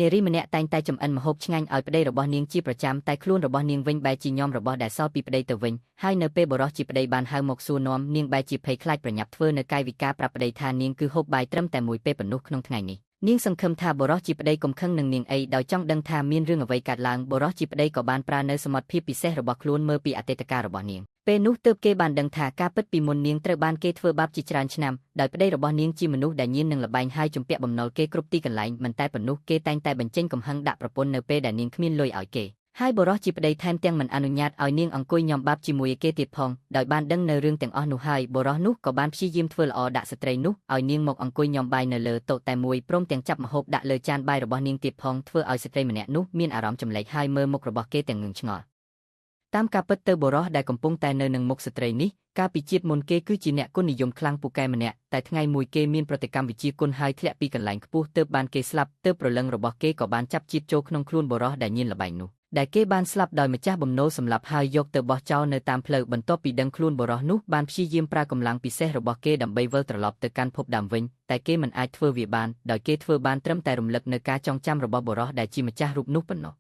នារីម្នាក់តែងតែចំអិនម្ហូបឆ្ងាញ់ឲ្យប្តីរបស់នាងជាប្រចាំតែខ្លួនរបស់នាងវិញបែរជាញោមរបស់ដែលសល់ពីប្តីទៅវិញហើយនៅពេលបុរសជាប្តីបានហៅមកសួរនាំនាងបែរជាភ័យខ្លាចប្រញាប់ធ្វើនៅកាយវិការប្រាប់ប្តីថានាងគឺហូបបាយត្រឹមតែមួយពេលប៉ុណ្ណោះក្នុងថ្ងៃនេះនាងសង្ឃឹមថាបុរសជាប្តីកុំខឹងនឹងនាងអីដោយចង់ដឹងថាមានរឿងអ្វីកើតឡើងបុរសជាប្តីក៏បានប្រើនៅសមត្ថភាពពិសេសរបស់ខ្លួនមើលពីអតីតកាលរបស់នាងពេលនោះទើបគេបានដឹងថាការពិតពីមុននាងត្រូវបានគេធ្វើបាបជាច្រើនឆ្នាំដោយប្តីរបស់នាងជាមនុស្សដែលញៀននឹងល្បែងហើយជំពាក់បំណុលគេគ្រប់ទីកន្លែងមិនតែប៉ុណ្ណោះគេតែងតែបញ្ចេញកំហឹងដាក់ប្រពន្ធនៅពេលដែលនាងគ្មានលុយឲ្យគេហើយបុរសជាប្តីថែមទាំងមិនអនុញ្ញាតឲ្យនាងអង្គុយញ៉ាំបាបជាមួយគេទៀតផងដោយបានដឹងនៅរឿងទាំងអស់នោះហើយបុរសនោះក៏បានព្យាយាមធ្វើល្អដាក់ស្ត្រីនោះឲ្យនាងមកអង្គុយញ៉ាំបាយនៅលើតុតែមួយព្រមទាំងចាប់ម្ហូបដាក់លើចានបាយរបស់នាងទៀតផងធ្វើឲ្យស្ត្រីម្នាក់នោះមានអារម្មណ៍ចម្លែកហើយមើលមុខរបស់គេទាំងងឹងឆ្ងល់តាមការពិតទៅបុរសដែលកំពុងតែនៅនឹងមុខស្ត្រីនេះកាលពីជាតិមុនគេគឺជាអ្នកគុណនិយមខ្លាំងពូកែម្នាក់តែថ្ងៃមួយគេមានប្រតិកម្មវិជាគុណហើយធ្លាក់ពីកន្លែងខ្ពស់ទើបបានគេស្លាប់ទើបព្រលឹងរបស់គេក៏បានចាប់ជាតិចូលក្នុងខ្លួនបុរសដែលញៀនល្បែងនោះដែលគេបានស្លាប់ដោយម្ចាស់បំណុលសម្លាប់ហើយយកទៅបោះចោលនៅតាមផ្លូវបន្ទាប់ពីដឹងខ្លួនបុរសនោះបានព្យាយាមប្រើកម្លាំងពិសេសរបស់គេដើម្បីវិលត្រឡប់ទៅកាន់ភពដើមវិញតែគេមិនអាចធ្វើវាបានដោយគេធ្វើបានត្រឹមតែរំលឹកនៅការចងចាំរបស់បុរសដែលជាម្ចាស់រូបនោះប៉ុណ្ណោះ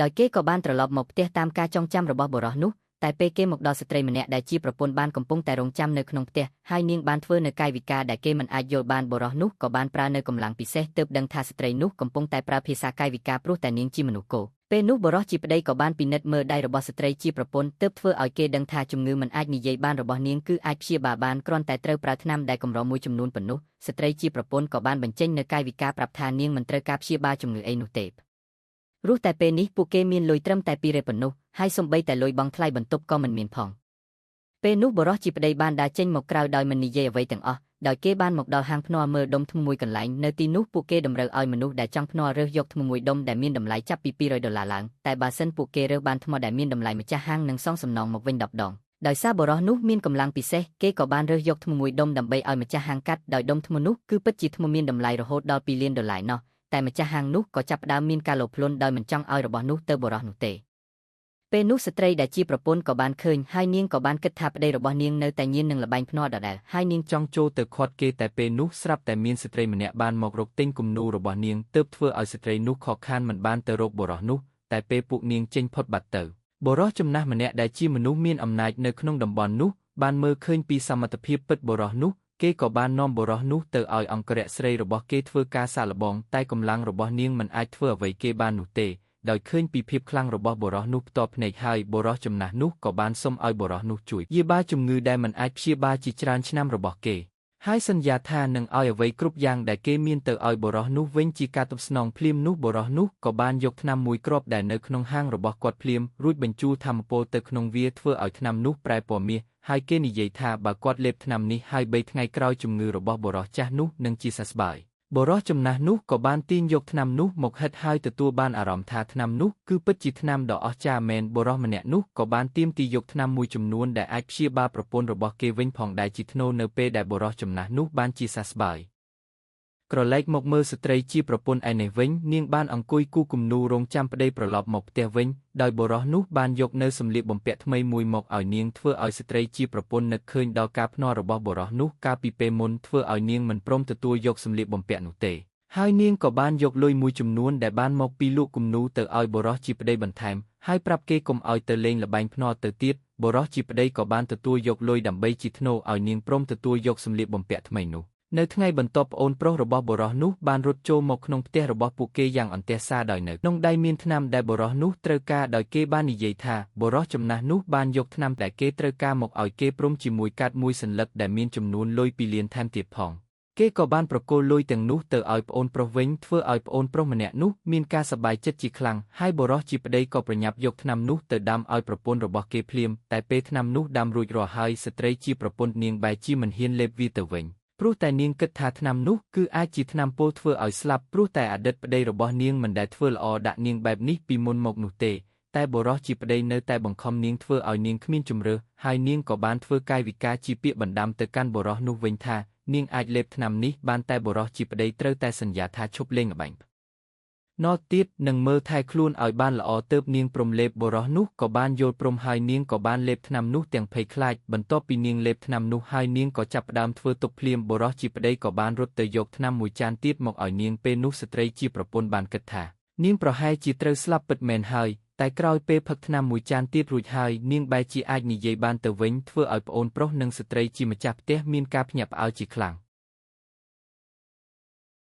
ដោយគេក៏បានត្រឡប់មកផ្ទះតាមការចងចាំរបស់បុរសនោះតែពេលគេមកដល់ស្ត្រីម្នាក់ដែលជាប្រពន្ធបានកំពុងតែរងចាំនៅក្នុងផ្ទះហើយនាងបានធ្វើនៅកាយវិការដែលគេមិនអាចយល់បានបុរសនោះក៏បានប្រើនៅកម្លាំងពិសេសទើបដឹងថាស្ត្រីនោះកំពុងតែប្រើភាសាកាយវិការព្រោះតែនាងជាមនុស្សគោពេលនោះបុរសជាប្តីក៏បានពិនិត្យមើលដៃរបស់ស្ត្រីជាប្រពន្ធទើបធ្វើឲ្យគេដឹងថាជំងឺមិនអាចនិយាយបានរបស់នាងគឺអាចព្យាបាលបានគ្រាន់តែត្រូវប្រើថ្នាំដែលកម្រមួយចំនួនប៉ុណ្ណោះស្ត្រីជាប្រពន្ធក៏បានបញ្ចេញនៅកាយវិការប្រាប់ថានាងមិនត្រូវការព្យាបាលជំងឺអីនោះទេព្រោះតែពេលនេះពួកគេមានលុយត្រឹមតែ200ប៉ុណ្ណោះហើយសូម្បីតែលុយបង់ថ្លៃបន្ទប់ក៏មិនមានផងពេលនោះបុរសជាប្តីបានដើរចេញមកក្រៅដោយមិននិយាយអ្វីទាំងអស់ដោយគេបានមកដល់ហាងភ្នាល់មើលដុំធ្នូមួយកន្លែងនៅទីនោះពួកគេតម្រូវឲ្យមនុស្សដែលចង់ភ្នាល់រើសយកធ្នូមួយដុំដែលមានតម្លៃចាប់ពី$200ឡើងតែបើសិនពួកគេរើសបានថ្មដែលមានតម្លៃម្ចាស់ហាងនឹងសងសំណងមកវិញ10ដងដោយសារបុរសនោះមានកម្លាំងពិសេសគេក៏បានរើសយកធ្នូមួយដុំដើម្បីឲ្យម្ចាស់ហាងកាត់ដោយដុំធ្នូនោះគឺពិតជាធ្នូមានតម្លៃរហូតដល់$2លានណោះតែម្ចាស់ហាងនោះក៏ចាប់ផ្ដើមមានការលោភលន់ដោយមិនចង់ឲ្យរបស់នោះទៅបុរសនោះទេពេលនោះស្ត្រីដែលជាប្រពន្ធក៏បានឃើញហើយនាងក៏បានគិតថាប្តីរបស់នាងនៅតែញៀននឹងល្បែងភ្នាល់ដដែលហើយនាងចង់ចូលទៅឃាត់គេតែពេលនោះស្រាប់តែមានស្ត្រីម្នាក់បានមករកទិញគំនូររបស់នាងទើបធ្វើឲ្យស្ត្រីនោះខកខានមិនបានទៅរកបុរសនោះតែពេលពួកនាងចេញផុតបាត់ទៅបុរសចំណាស់ម្នាក់ដែលជាមនុស្សមានអំណាចនៅក្នុងតំបន់នោះបានមើលឃើញពីសមត្ថភាពពិតបុរសនោះគេក៏បាននាំបុរសនោះទៅឲ្យអង្គរៈស្រីរបស់គេធ្វើការសាកល្បងតែកម្លាំងរបស់នាងមិនអាចធ្វើអ្វីគេបាននោះទេដោយឃើញពីភាពខ្លាំងរបស់បុរសនោះផ្ទាល់ភ្នែកហើយបុរសចំណាស់នោះក៏បានសុំឲ្យបុរសនោះជួយព្យាបាលជំងឺដែលមិនអាចព្យាបាលជាច្រើនឆ្នាំរបស់គេហើយសន្យាថានឹងឲ្យអ្វីគ្រប់យ៉ាងដែលគេមានទៅឲ្យបុរសនោះវិញជាការតបស្នងភ្លាមនោះបុរសនោះក៏បានយកថ្នាំមួយគ្រាប់ដែលនៅក្នុងហាងរបស់គាត់ភ្លាមរួចបញ្ជូលថាមពលទៅក្នុងវាធ្វើឲ្យថ្នាំនោះប្រែពណ៌មាសហើយគេនិយាយថាបើគាត់លេបថ្នាំនេះហើយ3ថ្ងៃក្រោយជំងឺរបស់បុរសចាស់នោះនឹងជាសះស្បើយបុរសចំណាស់នោះក៏បានទាញយកថ្នាំនោះមកហិតហើយទទួលបានអារម្មណ៍ថាថ្នាំនោះគឺពិតជាថ្នាំដ៏អស្ចារ្យមែនបុរសម្នាក់នោះក៏បានទាមទារយកថ្នាំមួយចំនួនដែលអាចព្យាបាលប្រពន្ធរបស់គេវិញផងដែលជាធ្នូនៅពេលដែលបុរសចំណាស់នោះបានជាសះស្បើយក្រឡេកមកមើលស្ត្រីជាប្រពន្ធឯនេះវិញនាងបានអង្គុយគូគំនូររងចាំប្តីប្រឡប់មកផ្ទះវិញដោយបុរសនោះបានយកនៅសម្លៀកបំពាក់ថ្មីមួយមកឲ្យនាងធ្វើឲ្យស្ត្រីជាប្រពន្ធនឹកឃើញដល់ការភ្នាល់របស់បុរសនោះកាលពីពេលមុនធ្វើឲ្យនាងមិនព្រមទទួលយកសម្លៀកបំពាក់នោះទេហើយនាងក៏បានយកលុយមួយចំនួនដែលបានមកពីលក់គំនូរទៅឲ្យបុរសជាប្តីបន្ថែមហើយប្រាប់គេកុំឲ្យទៅលេងល្បែងភ្នាល់ទៅទៀតបុរសជាប្តីក៏បានទទួលយកលុយដើម្បីជាធ្នូឲ្យនាងព្រមទទួលយកសម្លៀកបំពាក់ថ្មីនោះនៅថ្ងៃបន្ទាប់ប្អូនប្រុសរបស់បុរសនោះបានរត់ចូលមកក្នុងផ្ទះរបស់ពួកគេយ៉ាងអន្ទះសារដោយនៅក្នុងដៃមានថ្នាំដែលបុរសនោះត្រូវការដោយគេបាននិយាយថាបុរសចំណាស់នោះបានយកថ្នាំដែលគេត្រូវការមកឲ្យគេព្រមជាមួយកាតមួយសន្លឹកដែលមានចំនួនលុយ2លានថែមទៀតផងគេក៏បានប្រគល់លុយទាំងនោះទៅឲ្យប្អូនប្រុសវិញធ្វើឲ្យប្អូនប្រុសម្នាក់នោះមានការសប្បាយចិត្តជាខ្លាំងហើយបុរសជាប្តីក៏ប្រញាប់យកថ្នាំនោះទៅដាំឲ្យប្រពន្ធរបស់គេភ្លាមតែពេលថ្នាំនោះដាំរួចរាល់ហើយស្ត្រីជាប្រពន្ធនាងបែរជាមិនហ៊ានលេបវាទៅវិញព្រោះតែនាងគិតថាថ្នាំនោះគឺអាចជាថ្នាំពុលធ្វើឲ្យស្លាប់ព្រោះតែអតីតប្តីរបស់នាងមិនដែលធ្វើល្អដាក់នាងបែបនេះពីមុនមកនោះទេតែបុរសជាប្តីនៅតែបង្ខំនាងធ្វើឲ្យនាងគ្មានជម្រើសហើយនាងក៏បានធ្វើកាយវិការជាពាក្យបណ្ដាំទៅកាន់បុរសនោះវិញថានាងអាចលេបថ្នាំនេះបានតែបុរសជាប្តីត្រូវតែសន្យាថាឈប់លេងល្បែង ណោទៀតនឹងមើលថែខ្លួនឲ្យបានល្អទើបនាងព្រមលេបបុរសនោះក៏បានយល់ព្រមហើយនាងក៏បានលេបថ្នាំនោះទាំងភ័យខ្លាចបន្ទាប់ពីនាងលេបថ្នាំនោះហើយនាងក៏ចាប់ផ្ដើមធ្វើទុកភ្លាមបុរសជាប្តីក៏បានរត់ទៅយកថ្នាំមួយចានទៀតមកឲ្យនាងពេលនោះស្ត្រីជាប្រពន្ធបានគិតថានាងប្រហែលជាត្រូវស្លាប់ពិតមែនហើយតែក្រោយពេលផឹកថ្នាំមួយចានទៀតរួចហើយនាងបែរជាអាចនិយាយបានទៅវិញធ្វើឲ្យប្អូនប្រុសនិងស្ត្រីជាម្ចាស់ផ្ទះមានការភ្ញាក់ផ្អើលជាខ្លាំង